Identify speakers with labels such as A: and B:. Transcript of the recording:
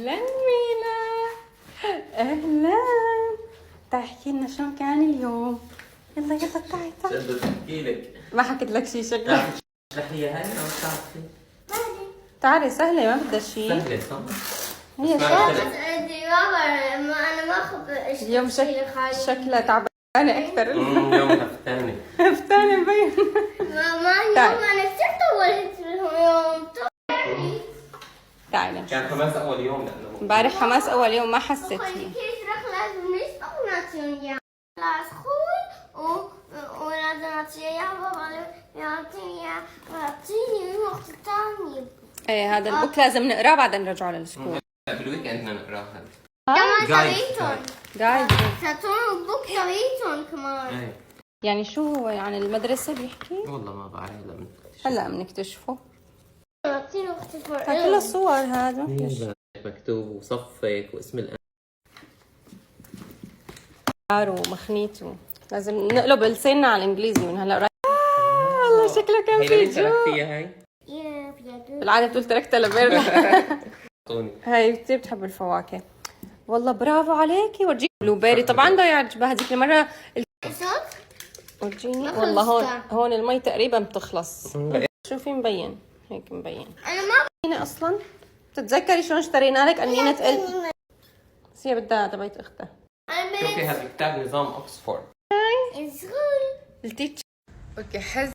A: أهلا ميلا، أهلا. تعي احكي لنا شلون كان اليوم. يلا يلا تعي تعي.
B: شو بدي احكي لك؟
A: ما حكيت لك شيء شكلك.
B: اشرح لي اياها او بتعرفي؟
A: تعالي سهلة ما بدها شيء.
B: سهلة صح؟
A: هي
B: بس ما
A: سهلة.
B: بختلف.
C: انا ما اخذ
A: اليوم شكلها تعبانة أكثر.
B: اليوم هفتاني.
A: هفتانة مبين.
C: ماما
A: تعال.
C: اليوم انا كثير طولت اليوم.
A: تعالي.
B: كان حماس اول يوم لانه
A: امبارح حماس أول يوم ما حسيت فيه.
C: كيف رح لازم نستغنى يعني لا سخول ولازم نعطيه يا بابا يعطيني وقت ثاني.
A: ايه هذا البوك لازم نقراه بعدين نرجعه للسكول.
B: بالويك اند بدنا نقراها.
C: كمان
B: جايد.
C: قريتهم.
A: جايد.
C: ساتون بوك قريتهم كمان.
B: ايه
A: يعني شو هو عن المدرسة بيحكي؟
B: والله ما بعرف
A: هلا بنكتشفه.
C: يعطيني وقت
A: كل الصور هذا ما فيش.
B: مكتوب وصفك واسم
A: ومخنيته لازم نقلب لساننا على الانجليزي من هلا. والله شكله كان
B: هي
A: في
B: لمين
A: جو.
B: تركتيها هاي؟
A: بالعاده بتقول تركتها لبيرنا.
B: اعطوني.
A: هاي كثير بتحب الفواكه. والله برافو عليكي. ورجيني بلو بيري طبعا بده يعجبها هذيك المره. ورجيني والله هون المي تقريبا بتخلص. شوفي مبين هيك مبين.
C: انا ما
A: هنا اصلا بتتذكري شلون اشترينا لك قنينه بس هي بدها تبعت اختها.
C: انا
B: شوفي هذا الكتاب نظام اوكسفورد.
C: صغير.
A: التيتش. اوكي حز